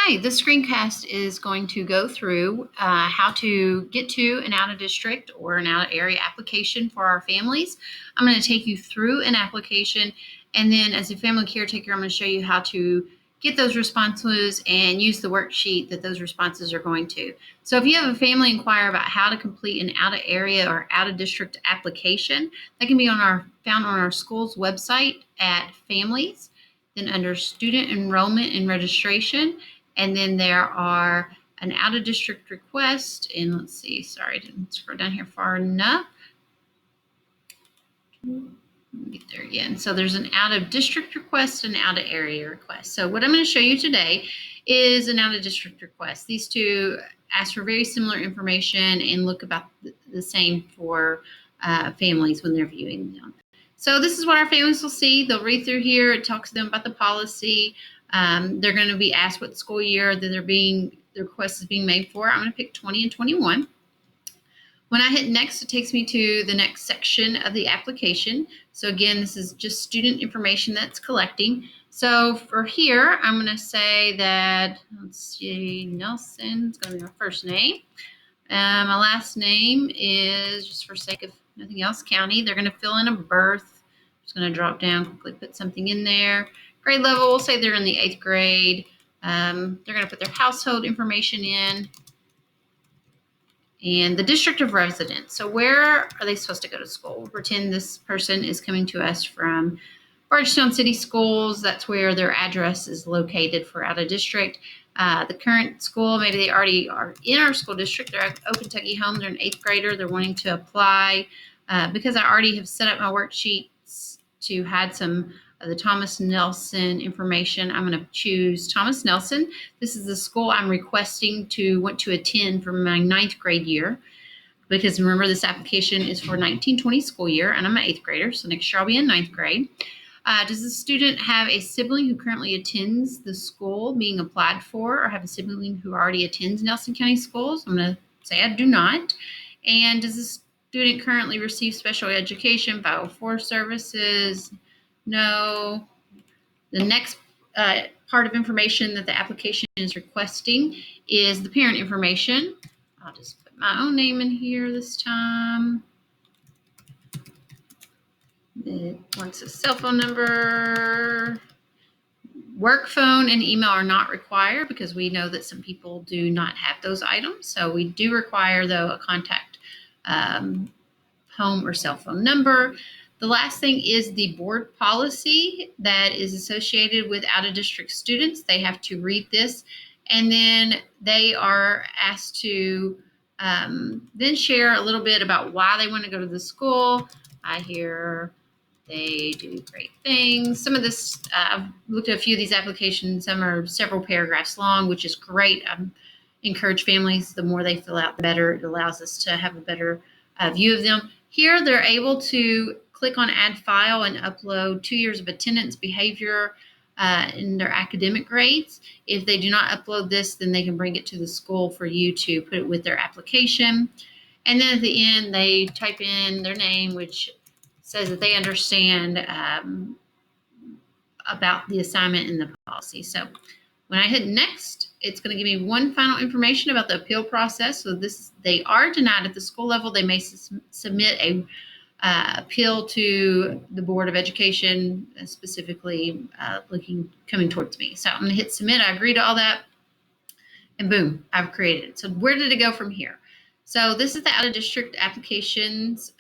Hi, this screencast is going to go through how to get to an out-of-district or an out-of-area application for our families. I'm going to take you through an application, and then as a family caretaker, I'm going to show you how to get those responses and use the worksheet that those responses are going to. So if you have a family inquire about how to complete an out-of-area or out-of-district application, that can be found on our school's website at Families, then under Student Enrollment and Registration. And then there are an out-of-district request, and let's see, sorry, I didn't scroll down here far enough. Let me get there again. So there's an out-of-district request and out-of-area request. So what I'm going to show you today is an out-of-district request. These two ask for very similar information and look about the same for families when they're viewing them. So this is what our families will see. They'll read through here. It talks to them about the policy. They're going to be asked what school year that the request is being made for. I'm going to pick 20 and 21. When I hit next, it takes me to the next section of the application. So again, this is just student information that's collecting. So for here, I'm going to say that, let's see, Nelson's going to be my first name. My last name is, just for sake of nothing else, county. They're going to fill in a birth. I'm just going to drop down, quickly put something in there. Grade level, we'll say they're in the 8th grade. They're going to put their household information in. And the district of residence. So where are they supposed to go to school? We'll pretend this person is coming to us from Bardstown City Schools. That's where their address is located for out of district. The current school, maybe they already are in our school district. They're at Oak Kentucky Home. They're an 8th grader. They're wanting to apply. Because I already have set up my worksheets to hide some of the Thomas Nelson information, I'm going to choose Thomas Nelson. This is the school I'm requesting to want to attend for my 9th grade year. Because remember, this application is for 1920 school year, and I'm an 8th grader, so next year I'll be in 9th grade. Does the student have a sibling who currently attends the school being applied for, or have a sibling who already attends Nelson County schools? I'm going to say I do not. And does the student currently receive special education, 504 services? No. The next part of information that the application is requesting is the parent information. I'll just put my own name in here this time. It wants a cell phone number. Work phone and email are not required because we know that some people do not have those items. So we do require, though, a contact home or cell phone number. The last thing is the board policy that is associated with out-of-district students. They have to read this, and then they are asked to then share a little bit about why they want to go to the school. I hear they do great things. Some of this, I've looked at a few of these applications. Some are several paragraphs long, which is great. I encourage families, the more they fill out, the better. It allows us to have a better view of them. Here, they're able to click on Add File and upload 2 years of attendance, behavior, and their academic grades. If they do not upload this, then they can bring it to the school for you to put it with their application. And then at the end, they type in their name, which says that they understand about the assignment and the policy. So when I hit next, it's going to give me one final information about the appeal process. So they are denied at the school level. They may submit a appeal to the Board of Education, specifically coming towards me. So I'm going to hit submit. I agree to all that, and boom, I've created it. So where did it go from here? So this is the out-of-district applications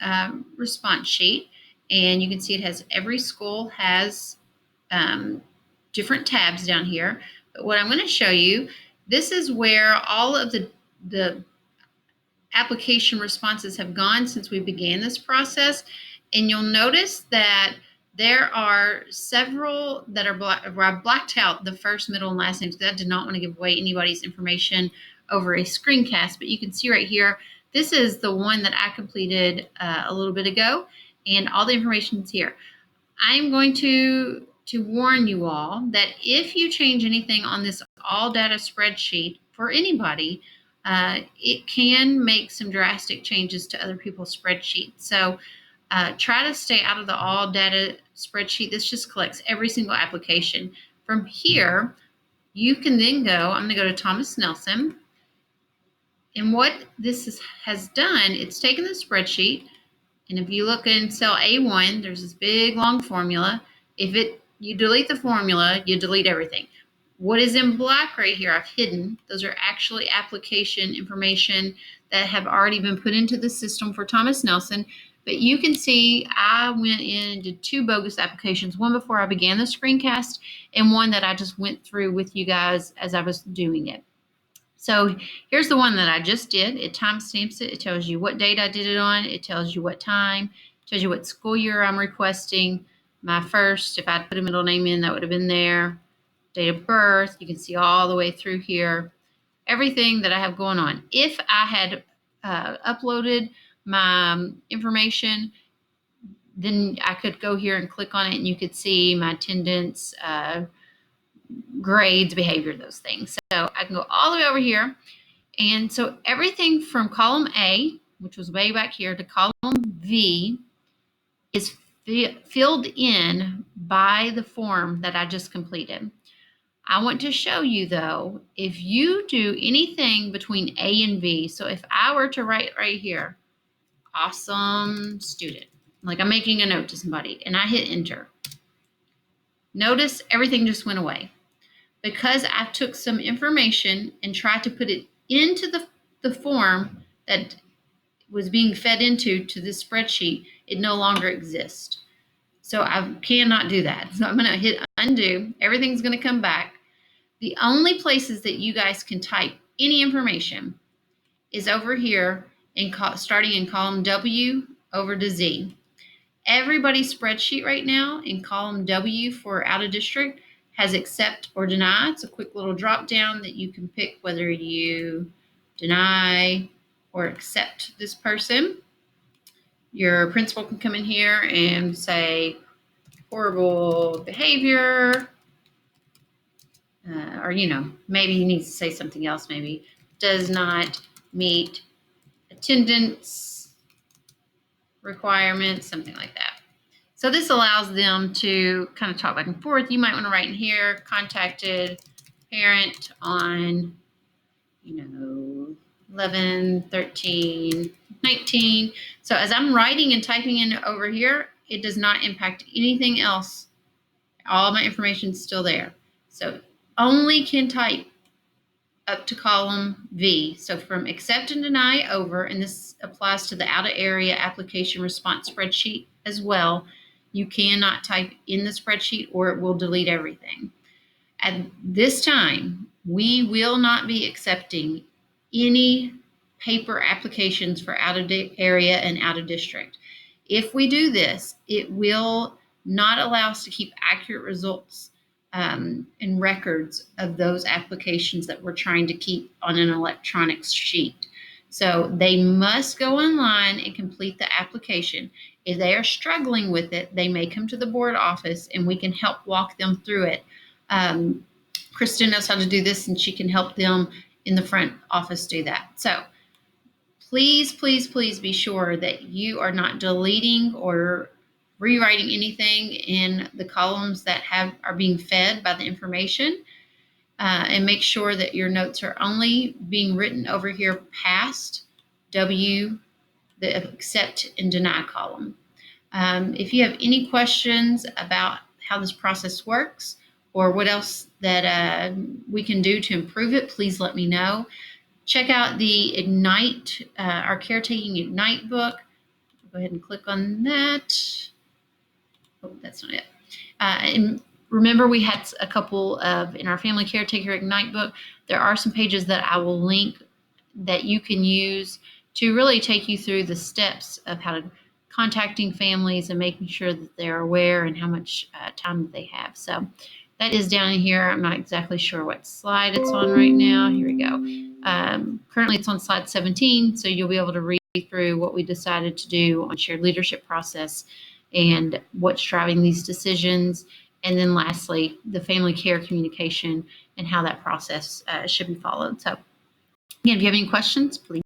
response sheet, and you can see it has every school has different tabs down here. But what I'm going to show you, this is where all of the application responses have gone since we began this process. And you'll notice that there are several that are where I blacked out the first, middle, and last names because I did not want to give away anybody's information over a screencast. But you can see right here, this is the one that I completed a little bit ago, and all the information is here. I'm going to warn you all that if you change anything on this all data spreadsheet for anybody, it can make some drastic changes to other people's spreadsheets. So try to stay out of the all data spreadsheet. This just collects every single application. From here, You can then go, I'm going to go to Thomas Nelson. And what this has done, it's taken the spreadsheet, and if you look in cell A1, there's this big long formula. If you delete the formula, you delete everything. What is in black right here, I've hidden. Those are actually application information that have already been put into the system for Thomas Nelson. But you can see I went in and did 2 bogus applications, one before I began the screencast and one that I just went through with you guys as I was doing it. So here's the one that I just did. It timestamps it. It tells you what date I did it on. It tells you what time. It tells you what school year I'm requesting. My first, if I'd put a middle name in, that would have been there. Date of birth. You can see all the way through here. Everything that I have going on. If I had uploaded my information, then I could go here and click on it, and you could see my attendance, grades, behavior, those things. So I can go all the way over here. And so everything from column A, which was way back here, to column V is filled in by the form that I just completed. I want to show you, though, if you do anything between A and V, so if I were to write right here, awesome student, like I'm making a note to somebody, and I hit enter, notice everything just went away. Because I took some information and tried to put it into the form that was being fed into this spreadsheet, it no longer exists. So I cannot do that. So I'm going to hit undo. Everything's going to come back. The only places that you guys can type any information is over here, starting in column W over to Z. Everybody's spreadsheet right now in column W for out of district has accept or deny. It's a quick little drop down that you can pick whether you deny or accept this person. Your principal can come in here and say horrible behavior, or maybe he needs to say something else, maybe does not meet attendance requirements, something like that. So this allows them to kind of talk back and forth. You might want to write in here, contacted parent on, 11, 13, 19. So as I'm writing and typing in over here, it does not impact anything else. All my information is still there. So only can type up to column V. So from accept and deny over, and this applies to the out of area application response spreadsheet as well. You cannot type in the spreadsheet or it will delete everything. At this time, we will not be accepting any paper applications for out of area and out of district. If we do this, it will not allow us to keep accurate results and records of those applications that we're trying to keep on an electronic sheet. So they must go online and complete the application. If they are struggling with it, they may come to the board office and we can help walk them through it. Kristen knows how to do this, and she can help them in the front office do that. So please, please, please be sure that you are not deleting or rewriting anything in the columns that are being fed by the information, and make sure that your notes are only being written over here past W, the accept and deny column. If you have any questions about how this process works or what else that we can do to improve it, please let me know. Check out the Ignite, our Caretaking Ignite book. Go ahead and click on that. Oh, that's not it. And remember, we had a couple in our Family Caretaker Ignite book, there are some pages that I will link that you can use to really take you through the steps of how to contacting families and making sure that they're aware and how much time that they have. So that is down in here. I'm not exactly sure what slide it's on right now. Here we go. Currently it's on slide 17, so you'll be able to read through what we decided to do on shared leadership process and what's driving these decisions. And then lastly, the family care communication and how that process should be followed. So again, if you have any questions, please